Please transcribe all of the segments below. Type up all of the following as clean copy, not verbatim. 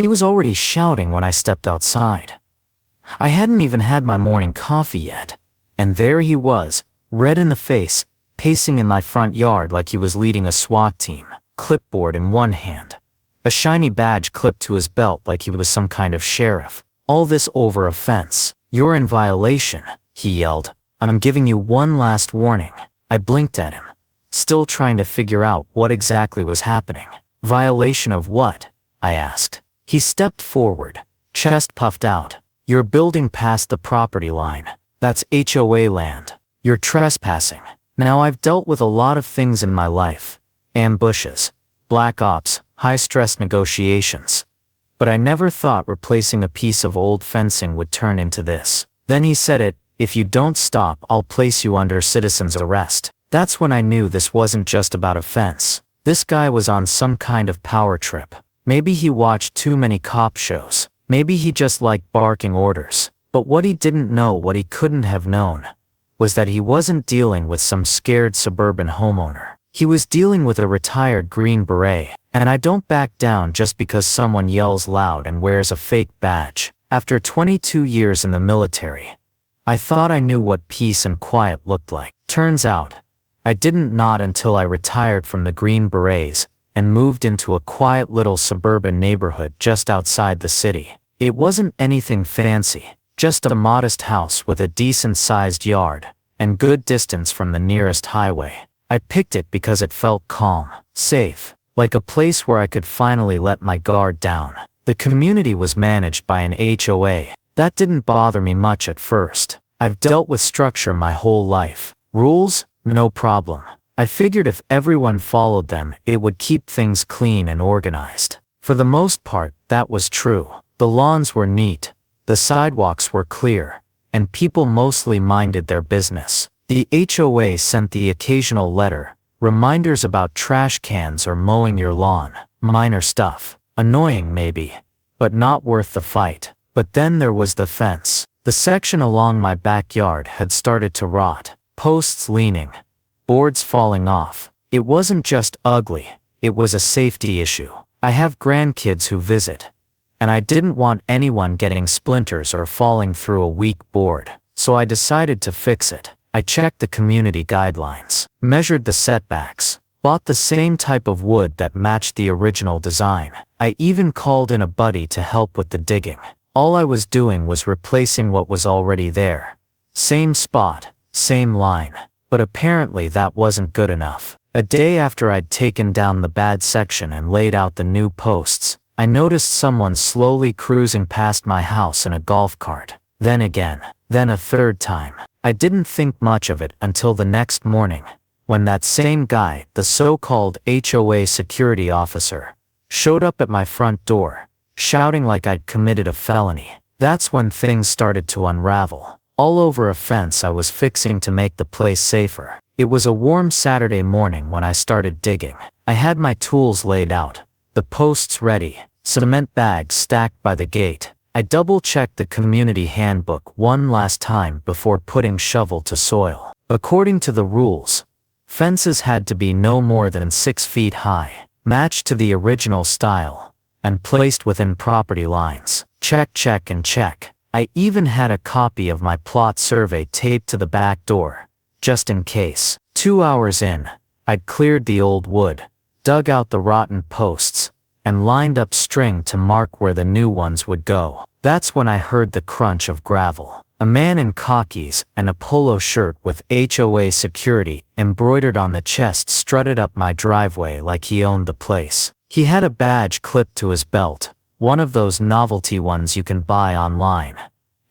He was already shouting when I stepped outside. I hadn't even had my morning coffee yet, and there he was, red in the face, pacing in my front yard like he was leading a SWAT team, clipboard in one hand, a shiny badge clipped to his belt like he was some kind of sheriff. All this over a fence. "You're in violation," he yelled. "I'm giving you one last warning." I blinked at him, still trying to figure out what exactly was happening. "Violation of what?" I asked. He stepped forward, chest puffed out. "You're building past the property line. That's HOA land. You're trespassing." Now, I've dealt with a lot of things in my life. Ambushes, black ops, high-stress negotiations. But I never thought replacing a piece of old fencing would turn into this. Then he said it, "If you don't stop, I'll place you under citizen's arrest." That's when I knew this wasn't just about a fence. This guy was on some kind of power trip. Maybe he watched too many cop shows. Maybe he just liked barking orders. But what he didn't know, what he couldn't have known, was that he wasn't dealing with some scared suburban homeowner. He was dealing with a retired Green Beret. And I don't back down just because someone yells loud and wears a fake badge. After 22 years in the military, I thought I knew what peace and quiet looked like. Turns out, I didn't, not until I retired from the Green Berets and moved into a quiet little suburban neighborhood just outside the city. It wasn't anything fancy, just a modest house with a decent-sized yard and good distance from the nearest highway. I picked it because it felt calm, safe, like a place where I could finally let my guard down. The community was managed by an HOA. That didn't bother me much at first. I've dealt with structure my whole life. Rules? No problem. I figured if everyone followed them, it would keep things clean and organized. For the most part, that was true. The lawns were neat, the sidewalks were clear, and people mostly minded their business. The HOA sent the occasional letter, reminders about trash cans or mowing your lawn. Minor stuff. Annoying maybe, but not worth the fight. But then there was the fence. The section along my backyard had started to rot. Posts leaning, boards falling off. It wasn't just ugly, it was a safety issue. I have grandkids who visit, and I didn't want anyone getting splinters or falling through a weak board. So I decided to fix it. I checked the community guidelines, measured the setbacks, bought the same type of wood that matched the original design. I even called in a buddy to help with the digging. All I was doing was replacing what was already there. Same spot, same line. But apparently that wasn't good enough. A day after I'd taken down the bad section and laid out the new posts, I noticed someone slowly cruising past my house in a golf cart. Then again, then a third time. I didn't think much of it until the next morning, when that same guy, the so-called HOA security officer, showed up at my front door, shouting like I'd committed a felony. That's when things started to unravel. All over a fence I was fixing to make the place safer. It was a warm Saturday morning when I started digging. I had my tools laid out, the posts ready, cement bags stacked by the gate. I double-checked the community handbook one last time before putting shovel to soil. According to the rules, fences had to be no more than 6 feet high, matched to the original style, and placed within property lines. Check, check, and check. I even had a copy of my plot survey taped to the back door, just in case. 2 hours in, I'd cleared the old wood, dug out the rotten posts, and lined up string to mark where the new ones would go. That's when I heard the crunch of gravel. A man in khakis and a polo shirt with HOA security embroidered on the chest strutted up my driveway like he owned the place. He had a badge clipped to his belt, one of those novelty ones you can buy online,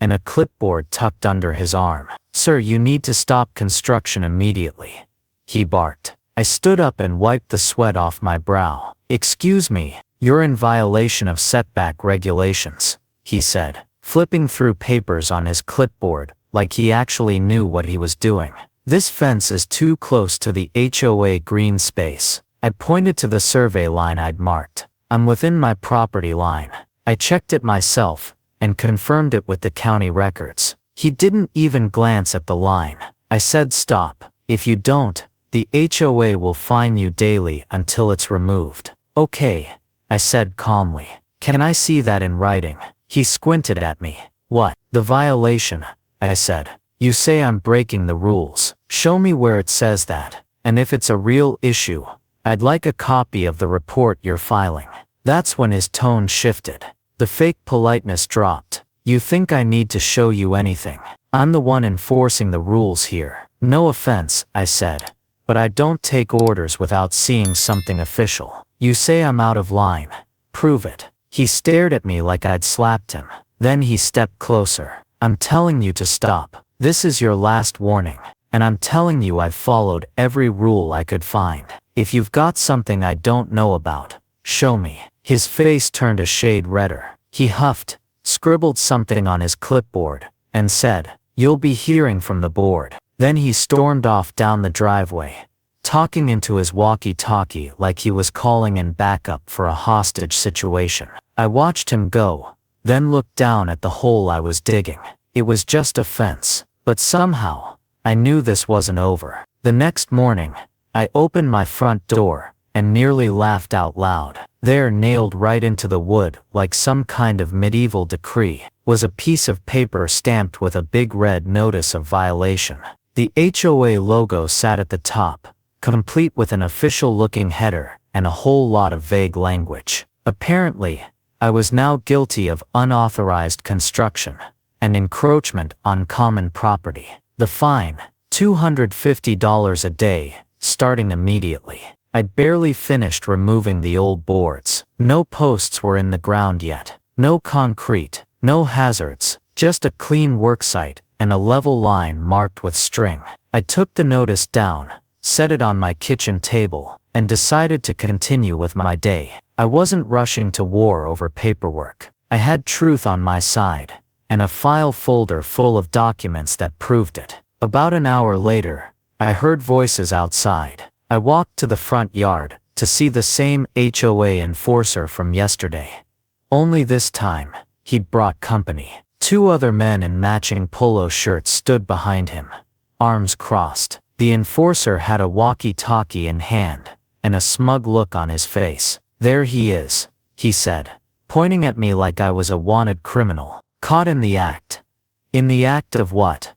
and a clipboard tucked under his arm. "Sir, you need to stop construction immediately," he barked. I stood up and wiped the sweat off my brow. "Excuse me, you're in violation of setback regulations," he said, flipping through papers on his clipboard like he actually knew what he was doing. "This fence is too close to the HOA green space." I pointed to the survey line I'd marked. "I'm within my property line." I checked it myself and confirmed it with the county records. He didn't even glance at the line. I said, "Stop. If you don't, the HOA will fine you daily until it's removed." "Okay," I said calmly. Can I see that in writing? He squinted at me. What? The violation, I said. You say I'm breaking the rules. Show me where it says that. And if it's a real issue, I'd like a copy of the report you're filing. That's when his tone shifted. The fake politeness dropped. You think I need to show you anything? I'm the one enforcing the rules here. No offense, I said, but I don't take orders without seeing something official. You say I'm out of line. Prove it. He stared at me like I'd slapped him. Then he stepped closer. I'm telling you to stop. This is your last warning. And I'm telling you I've followed every rule I could find. If you've got something I don't know about, show me. His face turned a shade redder. He huffed, scribbled something on his clipboard, and said, "You'll be hearing from the board." Then he stormed off down the driveway, talking into his walkie-talkie like he was calling in backup for a hostage situation. I watched him go, then looked down at the hole I was digging. It was just a fence, but somehow, I knew this wasn't over. The next morning, I opened my front door, and nearly laughed out loud. There, nailed right into the wood, like some kind of medieval decree, was a piece of paper stamped with a big red notice of violation. The HOA logo sat at the top, complete with an official-looking header, and a whole lot of vague language. Apparently, I was now guilty of unauthorized construction and encroachment on common property. The fine, $250 a day, starting immediately. I'd barely finished removing the old boards. No posts were in the ground yet. No concrete, no hazards, just a clean worksite and a level line marked with string. I took the notice down, set it on my kitchen table, and decided to continue with my day. I wasn't rushing to war over paperwork. I had truth on my side, and a file folder full of documents that proved it. About an hour later, I heard voices outside. I walked to the front yard to see the same HOA enforcer from yesterday. Only this time, he'd brought company. 2 other men in matching polo shirts stood behind him, arms crossed. The enforcer had a walkie-talkie in hand, and a smug look on his face. "There he is," he said, pointing at me like I was a wanted criminal. "Caught in the act." "In the act of what?"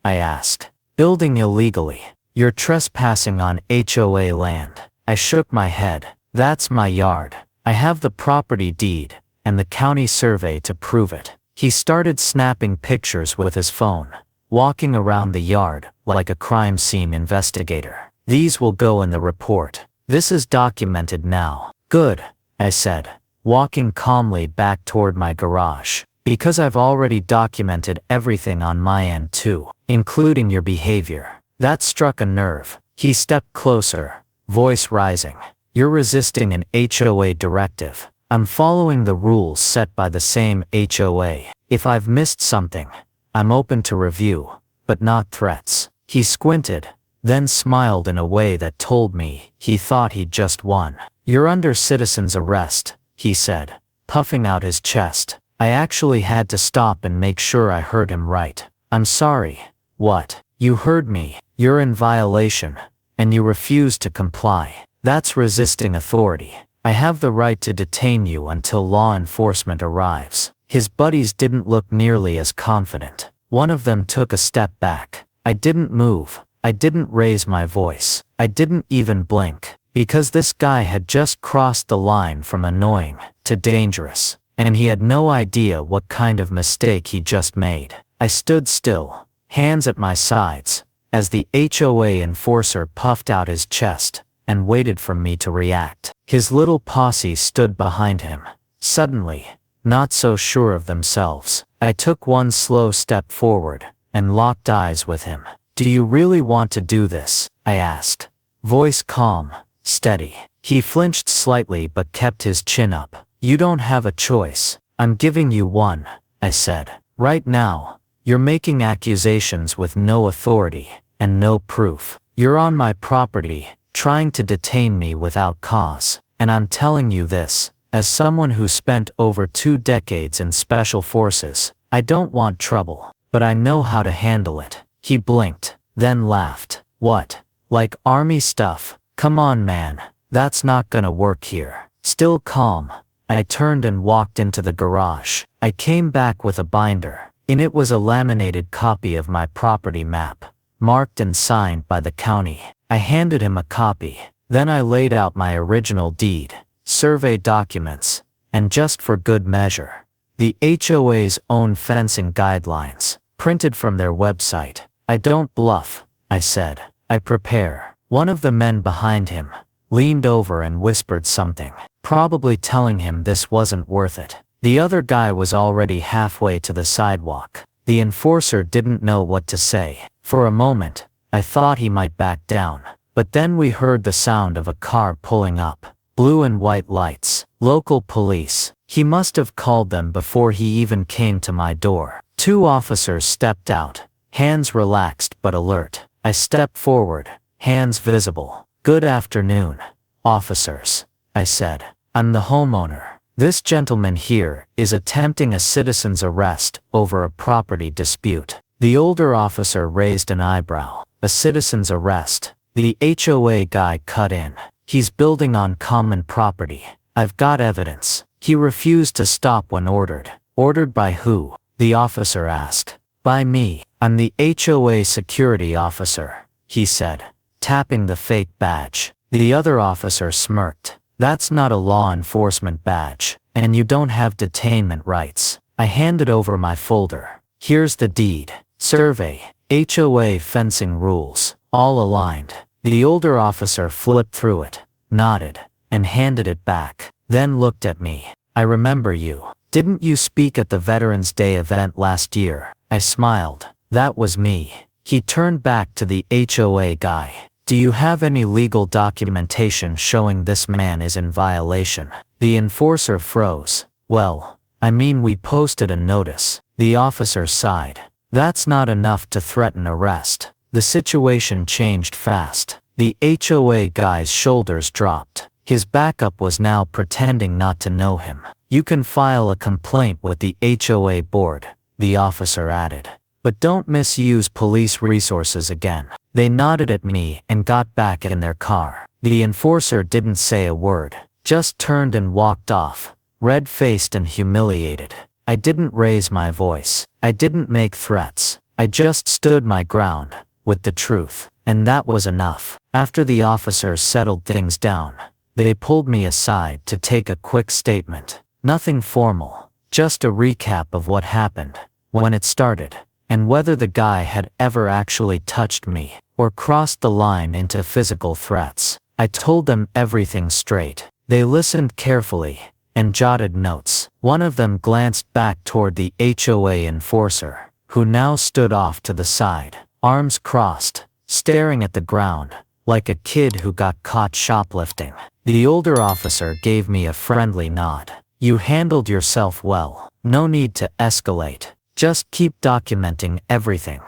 I asked. "Building illegally. You're trespassing on HOA land." I shook my head. "That's my yard. I have the property deed and the county survey to prove it." He started snapping pictures with his phone, walking around the yard like a crime scene investigator. "These will go in the report. This is documented now." "Good," I said, walking calmly back toward my garage. "Because I've already documented everything on my end too, including your behavior." That struck a nerve. He stepped closer, voice rising. "You're resisting an HOA directive. I'm following the rules set by the same HOA. If I've missed something, I'm open to review, but not threats." He squinted, then smiled in a way that told me he thought he'd just won. "You're under citizen's arrest," he said, puffing out his chest. I actually had to stop and make sure I heard him right. "I'm sorry." "What?" "You heard me. You're in violation, and you refuse to comply. That's resisting authority. I have the right to detain you until law enforcement arrives." His buddies didn't look nearly as confident. One of them took a step back. I didn't move. I didn't raise my voice. I didn't even blink, because this guy had just crossed the line from annoying to dangerous, and he had no idea what kind of mistake he just made. I stood still, hands at my sides, as the HOA enforcer puffed out his chest and waited for me to react. His little posse stood behind him, suddenly, not so sure of themselves. I took one slow step forward and locked eyes with him. "Do you really want to do this?" I asked. Voice calm, steady. He flinched slightly but kept his chin up. "You don't have a choice. I'm giving you one," I said. "Right now, you're making accusations with no authority and no proof. You're on my property, trying to detain me without cause. And I'm telling you this, as someone who spent over 2 decades in special forces. I don't want trouble, but I know how to handle it." He blinked, then laughed. "What? Like army stuff? Come on man, that's not gonna work here." Still calm, I turned and walked into the garage. I came back with a binder. In it was a laminated copy of my property map, marked and signed by the county. I handed him a copy. Then I laid out my original deed, survey documents, and just for good measure, the HOA's own fencing guidelines, printed from their website. I don't bluff, I said. I prepare. One of the men behind him leaned over and whispered something, probably telling him this wasn't worth it. The other guy was already halfway to the sidewalk. The enforcer didn't know what to say. For a moment, I thought he might back down. But then we heard the sound of a car pulling up. Blue and white lights. Local police. He must have called them before he even came to my door. 2 officers stepped out, hands relaxed but alert. I stepped forward, hands visible. "Good afternoon, officers," I said. "I'm the homeowner. This gentleman here is attempting a citizen's arrest over a property dispute." The older officer raised an eyebrow. "A citizen's arrest?" The HOA guy cut in. "He's building on common property. I've got evidence." He refused to stop when ordered. "Ordered by who?" the officer asked. "By me. I'm the HOA security officer," he said, tapping the fake badge. The other officer smirked. "That's not a law enforcement badge, and you don't have detainment rights." I handed over my folder. "Here's the deed, survey, HOA fencing rules, all aligned." The older officer flipped through it, nodded, and handed it back, then looked at me. "I remember you. Didn't you speak at the Veterans Day event last year?" I smiled. "That was me." He turned back to the HOA guy. "Do you have any legal documentation showing this man is in violation?" The enforcer froze. "Well, I mean, we posted a notice." The officer sighed. "That's not enough to threaten arrest." The situation changed fast. The HOA guy's shoulders dropped. His backup was now pretending not to know him. "You can file a complaint with the HOA board," the officer added. "But don't misuse police resources again." They nodded at me and got back in their car. The enforcer didn't say a word, just turned and walked off, red-faced and humiliated. I didn't raise my voice. I didn't make threats. I just stood my ground, with the truth, and that was enough. After the officers settled things down, they pulled me aside to take a quick statement. Nothing formal, just a recap of what happened, when it started, and whether the guy had ever actually touched me, or crossed the line into physical threats. I told them everything straight. They listened carefully, and jotted notes. One of them glanced back toward the HOA enforcer, who now stood off to the side, arms crossed, staring at the ground, like a kid who got caught shoplifting. The older officer gave me a friendly nod. "You handled yourself well. No need to escalate. Just keep documenting everything.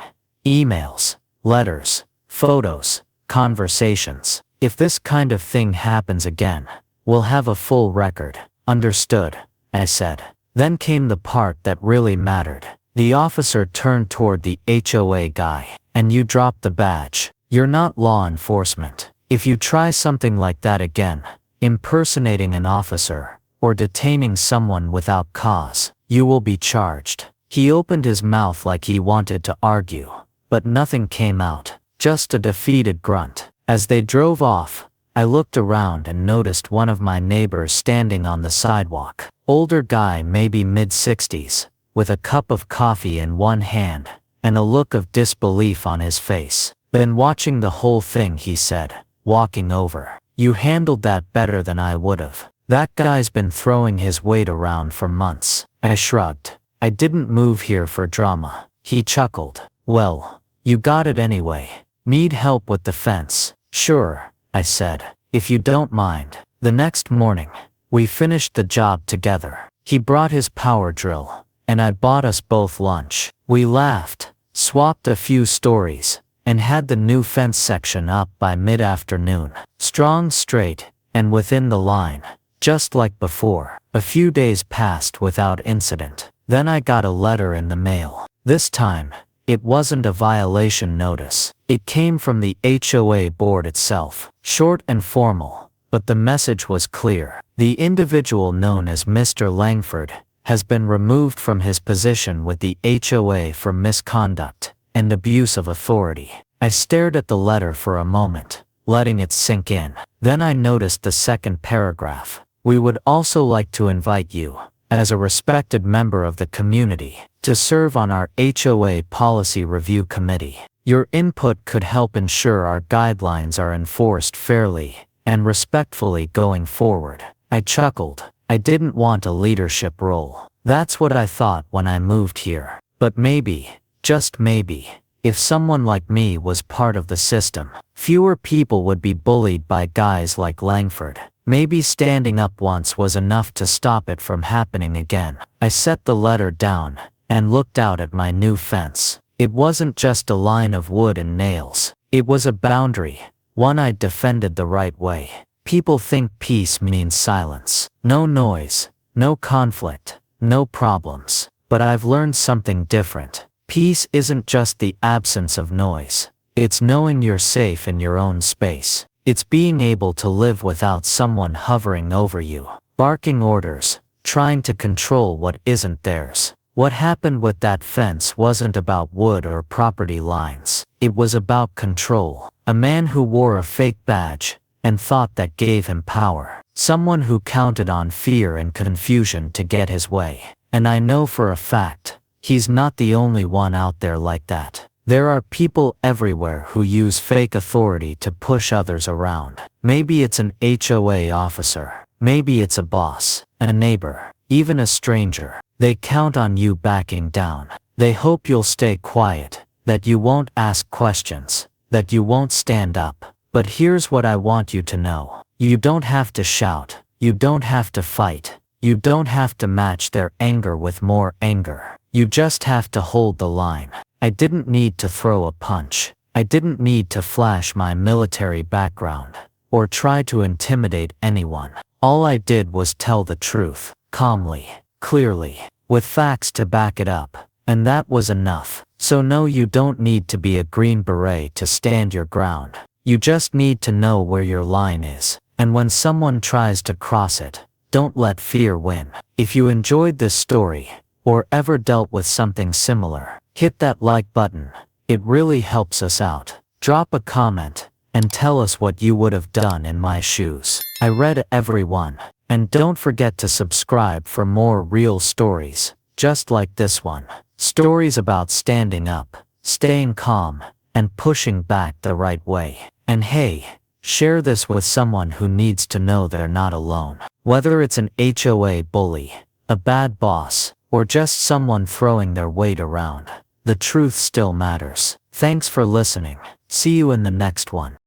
Emails, letters, photos, conversations. If this kind of thing happens again, we'll have a full record." "Understood," I said. Then came the part that really mattered. The officer turned toward the HOA guy. "And you dropped the badge. You're not law enforcement. If you try something like that again, impersonating an officer, or detaining someone without cause, you will be charged." He opened his mouth like he wanted to argue, but nothing came out, just a defeated grunt. As they drove off, I looked around and noticed one of my neighbors standing on the sidewalk. Older guy, maybe mid-60s, with a cup of coffee in one hand, and a look of disbelief on his face. "Been watching the whole thing," he said, walking over. "You handled that better than I would've. That guy's been throwing his weight around for months." I shrugged. "I didn't move here for drama." He chuckled. "Well, you got it anyway. Need help with the fence?" "Sure," I said, "if you don't mind." The next morning, we finished the job together. He brought his power drill, and I bought us both lunch. We laughed, swapped a few stories, and had the new fence section up by mid-afternoon. Strong, straight, and within the line, just like before. A few days passed without incident. Then I got a letter in the mail. This time, it wasn't a violation notice. It came from the HOA board itself. Short and formal, But the message was clear. The individual known as Mr. Langford has been removed from his position with the HOA for misconduct and abuse of authority. I stared at the letter for a moment, letting it sink in. Then I noticed the second paragraph. We would also like to invite you, as a respected member of the community, to serve on our HOA Policy Review Committee. Your input could help ensure our guidelines are enforced fairly and respectfully going forward. I chuckled. I didn't want a leadership role. That's what I thought when I moved here. But maybe, just maybe, if someone like me was part of the system, fewer people would be bullied by guys like Langford. Maybe standing up once was enough to stop it from happening again. I set the letter down and looked out at my new fence. It wasn't just a line of wood and nails. It was a boundary, one I'd defended the right way. People think peace means silence. No noise, no conflict, no problems. But I've learned something different. Peace isn't just the absence of noise. It's knowing you're safe in your own space. It's being able to live without someone hovering over you, barking orders, trying to control what isn't theirs. What happened with that fence wasn't about wood or property lines. It was about control. A man who wore a fake badge and thought that gave him power. Someone who counted on fear and confusion to get his way. And I know for a fact, he's not the only one out there like that. There are people everywhere who use fake authority to push others around. Maybe it's an HOA officer. Maybe it's a boss, a neighbor, even a stranger. They count on you backing down. They hope you'll stay quiet, that you won't ask questions, that you won't stand up. But here's what I want you to know. You don't have to shout. You don't have to fight. You don't have to match their anger with more anger. You just have to hold the line. I didn't need to throw a punch. I didn't need to flash my military background or try to intimidate anyone. All I did was tell the truth, calmly, clearly, with facts to back it up. And that was enough. So no, you don't need to be a Green Beret to stand your ground. You just need to know where your line is. And when someone tries to cross it, don't let fear win. If you enjoyed this story, or ever dealt with something similar, hit that like button. It really helps us out. Drop a comment and tell us what you would have done in my shoes. I read every one. And don't forget to subscribe for more real stories, just like this one. Stories about standing up, staying calm, and pushing back the right way. And hey, share this with someone who needs to know they're not alone. Whether it's an HOA bully, a bad boss, or just someone throwing their weight around, the truth still matters. Thanks for listening. See you in the next one.